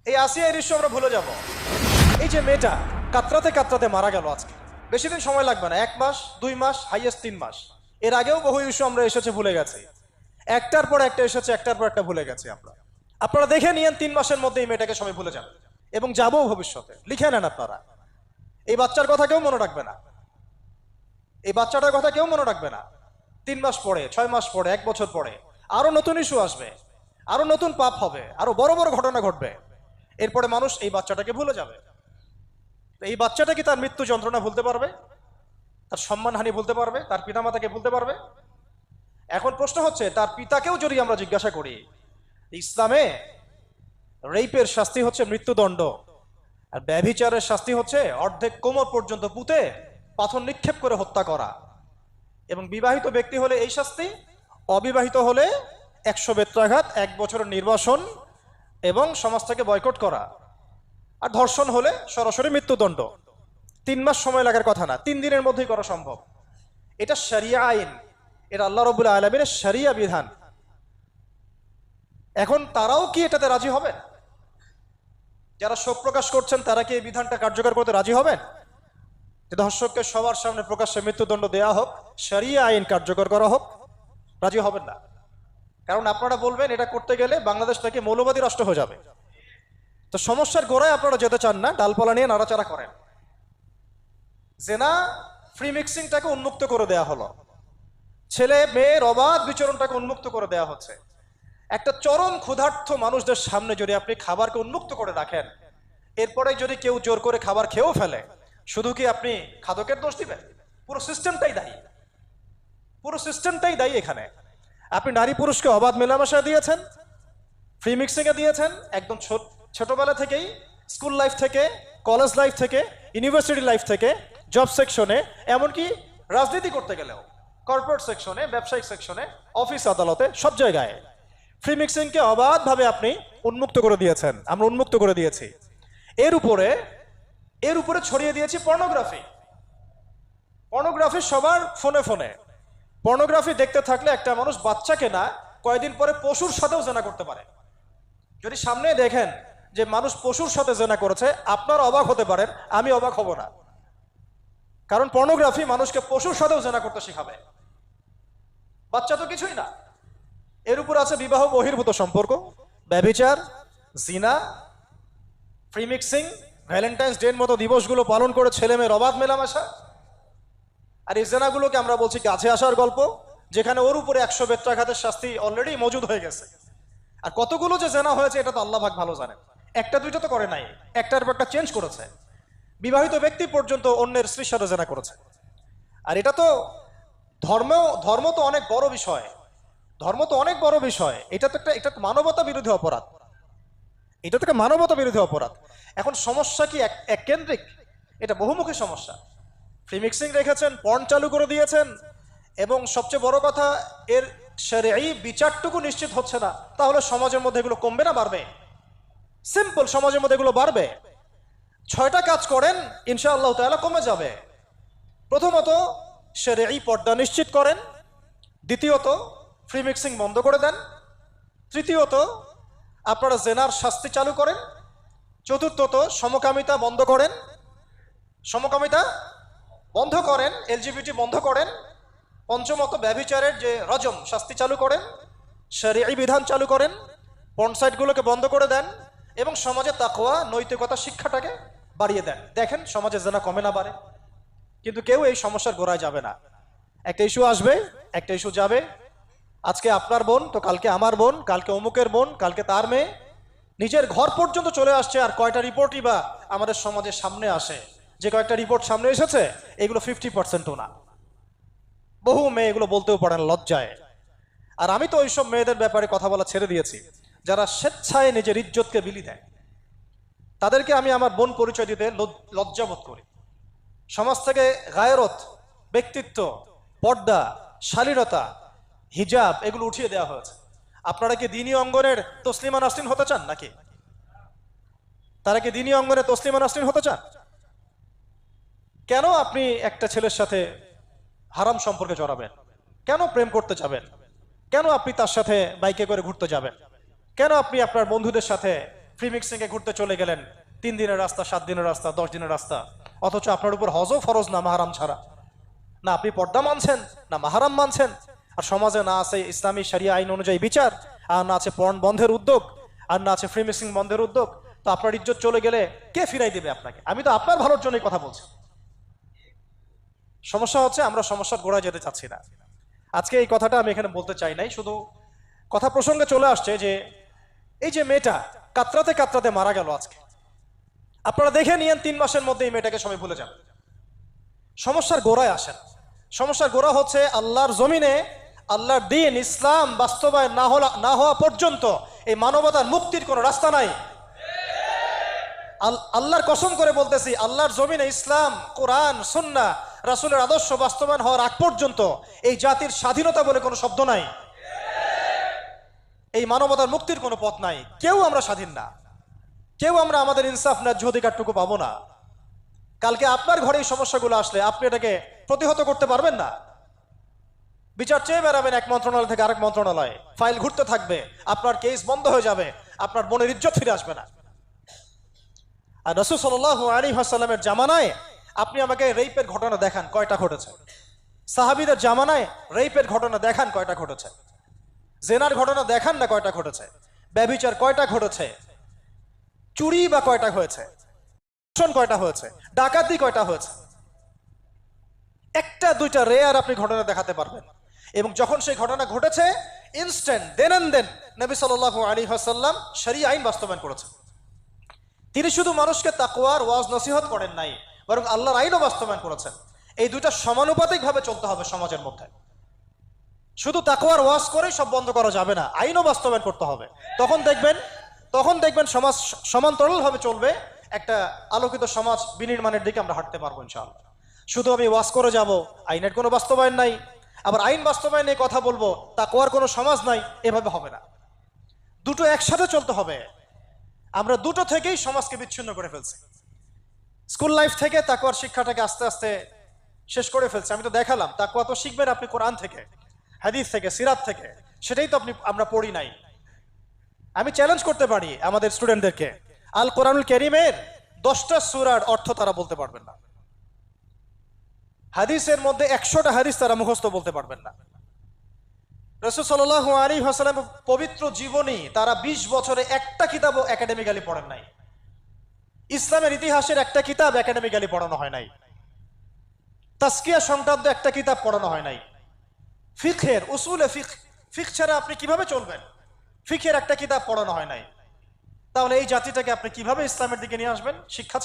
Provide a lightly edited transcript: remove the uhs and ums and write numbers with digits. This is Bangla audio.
এই আসিয়া এই দৃশ্য আমরা ভুলে যাব। এই যে মেয়েটা কাতরাতে কাতরাতে মারা গেল আজকে, বেশি দিন সময় লাগবে না, 1 মাস 2 মাস হাইয়েস্ট 3 মাস। এর আগেও বহু ইস্যু আমরা এসেছে ভুলে গেছি, একটার পর একটা এসেছে, একটার পর একটা ভুলে গেছি আমরা। আপনারা দেখে নিয়েন 3 মাসের মধ্যে এই মেয়েটাকে সবাই ভুলে যাবে এবং যাবো ভবিষ্যতে। লিখে নেন আপনারা, এই বাচ্চার কথা কেউ মনে রাখবে না, এই বাচ্চাটার কথা কেউ মনে রাখবে না। 3 মাস পরে, 6 মাস পরে, 1 বছর পরে আরো নতুন ইস্যু আসবে, আরো নতুন পাপ হবে, আরো বড় বড় ঘটনা ঘটবে। এরপরে মানুষ এই বাচ্চাটাকে ভুলে যাবে। এই বাচ্চাটা কি তার মৃত্যু যন্ত্রণা ভুলতে পারবে? তার সম্মানহানি ভুলতে পারবে? তার পিতামাতাকে ভুলতে পারবে? এখন প্রশ্ন হচ্ছে, তার পিতাকেও যদি আমরা জিজ্ঞাসা করি, ইসলামে রেপের শাস্তি হচ্ছে মৃত্যুদণ্ড, আর ব্যভিচারের শাস্তি হচ্ছে অর্ধেক কোমর পর্যন্ত পুঁতে পাথর নিক্ষেপ করে হত্যা করা। এবং বিবাহিত ব্যক্তি হলে এই শাস্তি, অবিবাহিত হলে 100 বেত্রাঘাত, 1 বছরের নির্বাসন এবং সমাজ থেকে বয়কট করা, আর ধর্ষণ হলে সরাসরি মৃত্যুদণ্ড। 3 মাস সময় লাগার কথা না, 3 দিনের মধ্যেই করা সম্ভব। এটা শরিয়া আইন, এটা আল্লাহ রাব্বুল আলামিনের শরিয়া বিধান। এখন তারাও কি এটাতে রাজি হবেন? যারা শোক প্রকাশ করছেন তারা কি এই বিধানটা কার্যকর করতে রাজি হবেন যে ধর্ষককে সবার সামনে প্রকাশ্যে মৃত্যুদণ্ড দেওয়া হোক, শরিয়া আইন কার্যকর করা হোক? রাজি হবেন না। কারণ আপনারা বলবেন এটা করতে গেলে বাংলাদেশ থেকে মৌলবাদী রাষ্ট্র হয়ে যাবে। তো সমস্যার গোড়ায় আপনারা যেতে চান না, ডালপালা নিয়ে নাড়াচাড়া করেন। জেনা ফ্রি মিক্সিংটাকে উন্মুক্ত করে দেয়া হলো, ছেলে মেয়ের অবাধ বিচরণটাকে উন্মুক্ত করে দেয়া হচ্ছে। একটা চরম ক্ষুধার্ত মানুষদের সামনে যদি আপনি খাবারকে উন্মুক্ত করে রাখেন, এরপরে যদি কেউ জোর করে খাবার খেয়েও ফেলে, শুধু কি আপনি খাদকের দোষ দিবেন? পুরো সিস্টেমটাই দায়ী, পুরো সিস্টেমটাই দায়ী এখানে। আপনি নারী পুরুষকে অবাধ মেলামেশা দিয়েছেন, ফ্রি মিক্সিংয়ে দিয়েছেন, একদম ছোটবেলা থেকেই, স্কুল লাইফ থেকে, কলেজ লাইফ থেকে, ইউনিভার্সিটি লাইফ থেকে, জব সেকশনে, এমনকি রাজনীতি করতে গেলেও কর্পোরেট সেকশনে, ব্যবসায়িক সেকশনে, অফিস আদালতে, সব জায়গায় ফ্রি মিক্সিংকে অবাধভাবে আপনি উন্মুক্ত করে দিয়েছেন, আমরা উন্মুক্ত করে দিয়েছি। এর উপরে ছড়িয়ে দিয়েছি পর্নোগ্রাফি। পর্নোগ্রাফি সবার ফোনে ফোনে। পর্নোগ্রাফি দেখতে থাকলে একটা মানুষ বাচ্চাকে না, কয়েকদিন পরে পশুর সাথেও জেনা করতে পারে। যদি সামনে দেখেন যে মানুষ পশুর সাথে জেনা করেছে, আপনারা অবাক হতে পারেন, আমি অবাক হব না। কারণ পর্নোগ্রাফি মানুষকে পশুর সাথেও জেনা করতে শেখাবে। বাচ্চা তো কিছুই না। এর উপর আছে বিবাহ বহির্ভূত সম্পর্ক, ব্যভিচার, জিনা, ফ্রি মিক্সিং, ভ্যালেন্টাইন্স ডে এর মতো দিবসগুলো পালন করে ছেলে মেয়ের অবাধ মেলামেশা। আর এই জেনাগুলোকে আমরা বলছি কাছে আসার গল্প, যেখানে ওর উপরে 100 বেত্রাঘাতের শাস্তি অলরেডি মজুদ হয়ে গেছে। আর কতগুলো যে জেনা হয়েছে এটা তো আল্লাহ পাক ভালো জানেন। একটা দুইটা তো করে নাই, একটার পর একটা চেঞ্জ করেছে। বিবাহিত ব্যক্তি পর্যন্ত অন্যের স্ত্রীর সাথে জেনা করেছে। আর এটা তো ধর্ম তো অনেক বড় বিষয়, ধর্ম তো অনেক বড় বিষয়। এটা তো এটা মানবতা বিরোধী অপরাধ, এটা তো মানবতা বিরোধী অপরাধ। এখন সমস্যা কি এক কেন্দ্রিক? এটা বহুমুখী সমস্যা। ফ্রি মিক্সিং রেখেছেন, পর্ন চালু করে দিয়েছেন, এবং সবচেয়ে বড় কথা, এর শরঈ বিচারটুকু নিশ্চিত হচ্ছে না। তাহলে সমাজের মধ্যে এগুলো কমবে না বাড়বে? সিম্পল, সমাজের মধ্যে এগুলো বাড়বে। 6টা কাজ করেন, ইনশাআল্লাহ তাআলা কমে যাবে। প্রথমত, শরঈ পর্দা নিশ্চিত করেন। দ্বিতীয়ত, ফ্রি মিক্সিং বন্ধ করে দেন। তৃতীয়ত, আপনারা জেনার শাস্তি চালু করেন। চতুর্থত, সমকামিতা বন্ধ করেন, সমকামিতা বন্ধ করেন, এলজিবিটি বন্ধ করেন। পঞ্চমত, ব্যভিচারের যে রজম শাস্তি চালু করেন, শরঈ বিধান চালু করেন, পর্ন সাইটগুলোকে বন্ধ করে দেন, এবং সমাজে তাকওয়া, নৈতিকতা শিক্ষাটাকে বাড়িয়ে দেন। দেখেন সমাজে জেনা কমে না বাড়ে। কিন্তু কেউ এই সমস্যার গোড়ায় যাবে না। একটা ইস্যু আসবে, একটা ইস্যু যাবে। আজকে আপনার বোন তো কালকে আমার বোন, কালকে অমুকের বোন, কালকে তার মেয়ে, নিজের ঘর পর্যন্ত চলে আসছে। আর কয়টা রিপোর্টই বা আমাদের সমাজের সামনে আসে? যে কয়েকটা রিপোর্ট সামনে এসেছে, এগুলো 50%ও না। বহু মেয়ে এগুলো বলতেও পারে না, লজ্জায়। আর আমি তো ওইসব মেয়েদের ব্যাপারে কথা বলা ছেড়ে দিয়েছি, যারা স্বেচ্ছায় নিজের ইজ্জতকে বিলি দেয়। তাদেরকে আমি আমার বোন পরিচয় দিতে লজ্জাবোধ করি। সমাজ থেকে গায়রত, ব্যক্তিত্ব, পর্দা, শালীনতা, হিজাব এগুলো উঠিয়ে দেওয়া হয়েছে। আপনারা কি দ্বীনি অঙ্গনের তসলিমা নাসরিন হতে চান নাকি? তারা কি দ্বীনি অঙ্গনে তসলিমা নাসরিন হতে চান? কেন আপনি একটা ছেলের সাথে হারাম সম্পর্কে জড়াবেন? কেন প্রেম করতে যাবেন? কেন আপনি তার সাথে বাইকে করে ঘুরতে যাবেন? কেন আপনি আপনার বন্ধুদের সাথে ফ্রি মিক্সিংয়ে ঘুরতে চলে গেলেন, 3 দিনের রাস্তা, 7 দিনের রাস্তা, 10 দিনের রাস্তা, অথচ আপনার উপর হজও ফরজ না মাহারাম ছাড়া। না আপনি পর্দা মানছেন, না মাহারাম মানছেন, আর সমাজে না আছে ইসলামী শরিয়া আইন অনুযায়ী বিচার, আর না আছে পর্ন বন্ধের উদ্যোগ, আর না আছে ফ্রি মিক্সিং বন্ধের উদ্যোগ। তো আপনার ইজ্জত চলে গেলে কে ফিরাই দেবে আপনাকে? আমি তো আপনার ভালোর জন্যই কথা বলছি। সমস্যা হচ্ছে আমরা সমস্যার গোড়ায় যেতে চাচ্ছি না। আজকে এই কথাটা আমি এখানে বলতে চাই নাই, শুধু কথা প্রসঙ্গে চলে আসছে যে এই যে মেয়েটা কাতরাতে কাতরাতে মারা গেল আজকে, আপনারা দেখে নিয়েন 3 মাসের মধ্যে এই মেয়েটাকে সবাই ভুলে যান। সমস্যার গোড়ায় আসেন। সমস্যার গোড়া হচ্ছে আল্লাহর জমিনে আল্লাহর দ্বীন ইসলাম বাস্তবায়ন না হওয়া পর্যন্ত এই মানবতার মুক্তির কোনো রাস্তা নাই। আল্লাহর কসম করে বলতেছি, আল্লাহর জমিনে ইসলাম, কোরআন, সুন্নাহ, রাসূলের আদর্শ বাস্তবায়ন হওয়ার আগ পর্যন্ত এই জাতির স্বাধীনতা বলে কোনো শব্দ নাই। এই মানবতার মুক্তির কোনো পথ নাই। কেউ আমরা স্বাধীন না, কেউ আমরা আমাদের ইনসাফ ন্যায্য অধিকারটুকু পাবো না। কালকে আপনার ঘরে এই সমস্যাগুলো আসলে আপনি এটাকে প্রতিহত করতে পারবেন না। বিচার চেয়ে বেড়াবেন এক মন্ত্রণালয় থেকে আরেক মন্ত্রণালয়ে, ফাইল ঘুরতে থাকবে, আপনার কেস বন্ধ হয়ে যাবে, আপনার বোনের ইজ্জত ফিরে আসবে না। আর রাসূল সাল্লাল্লাহু আলাইহি ওয়াসাল্লামের জামানায় আপনি আমাকে রেপের ঘটনা দেখান কয়টা ঘটেছে? সাহাবীদের জামানায় রেপের ঘটনা দেখান কয়টা ঘটেছে? জেনার ঘটনা দেখান না কয়টা ঘটেছে? ব্যভিচার কয়টা ঘটেছে? চুরি বা কয়টা হয়েছে? কয়টা হয়েছে? ডাকাতি কয়টা হয়েছে? একটা দুইটা রেয়ার আপনি ঘটনা দেখাতে পারবেন। এবং যখন সেই ঘটনা ঘটেছে ইনস্ট্যান্ট দেন এন্ড দেন নবী সাল্লাল্লাহু আলাইহি ওয়াসাল্লাম শরীয়ত আইন বাস্তবায়ন করেছেন। তিনি শুধু মানুষকে তাকওয়ার ওয়াজ নসিহত করেন নাই, বরং আল্লাহর আইনও বাস্তবায়ন করেছেন। এই দুইটা সমানুপাতিকভাবে চলতে হবে সমাজের মধ্যে। শুধু তাকওয়ার ওয়াজ করেই সব বন্ধ করা যাবে না, আইনও বাস্তবায়ন করতে হবে। তখন দেখবেন সমাজ সমান্তরালভাবে চলবে, একটা আলোকিত সমাজ বিনির্মাণের দিকে আমরা হাঁটতে পারবো ইনশাআল্লাহ। শুধু আমি ওয়াজ করে যাব, আইনের কোনো বাস্তবায়ন নাই, আবার আইন বাস্তবায়ন নিয়ে কথা বলবো, তাকওয়ার কোনো সমাজ নাই, এভাবে হবে না। দুটো একসাথে চলতে হবে। আমরা দুটো থেকেই সমাজকে বিচ্ছিন্ন করে ফেলছি। স্কুল লাইফ থেকে তাকওয়ার শিক্ষাটাকে আস্তে আস্তে শেষ করে ফেলছি। আমি তো দেখালাম তাকওয়া তো শিখবেন আপনি কোরআন থেকে, হাদিস থেকে, সিরাত থেকে, সেটাই তো আমরা পড়ি নাই। আমি চ্যালেঞ্জ করতে পারি আমাদের স্টুডেন্টদেরকে, আল কোরআনুল কারীমের 10টা সূরার অর্থ তারা বলতে পারবেন না। হাদিসের মধ্যে 100টা হাদিস তারা মুখস্থ বলতে পারবেন না। রাসূল সাল্লাল্লাহু আলাইহি ওয়াসাল্লাম পবিত্র জীবনী তারা 20 বছরে একটা কিতাবও একাডেমিক্যালি পড়েন নাই। ইসলামের ইতিহাসের একটা কিতাব একাডেমিক্যালি পড়ানো হয় নাই। তাজকিয়া সংক্রান্ত একটা কিতাব পড়ানো হয় নাই। ফিকহের উসুলে ফিকহ ছাড়া আপনি কিভাবে চলবেন? ফিকহের একটা কিতাব পড়ানো হয় নাই। তাহলে এই জাতিটাকে আপনি কিভাবে ইসলামের দিকে নিয়ে আসবেন? শিক্ষা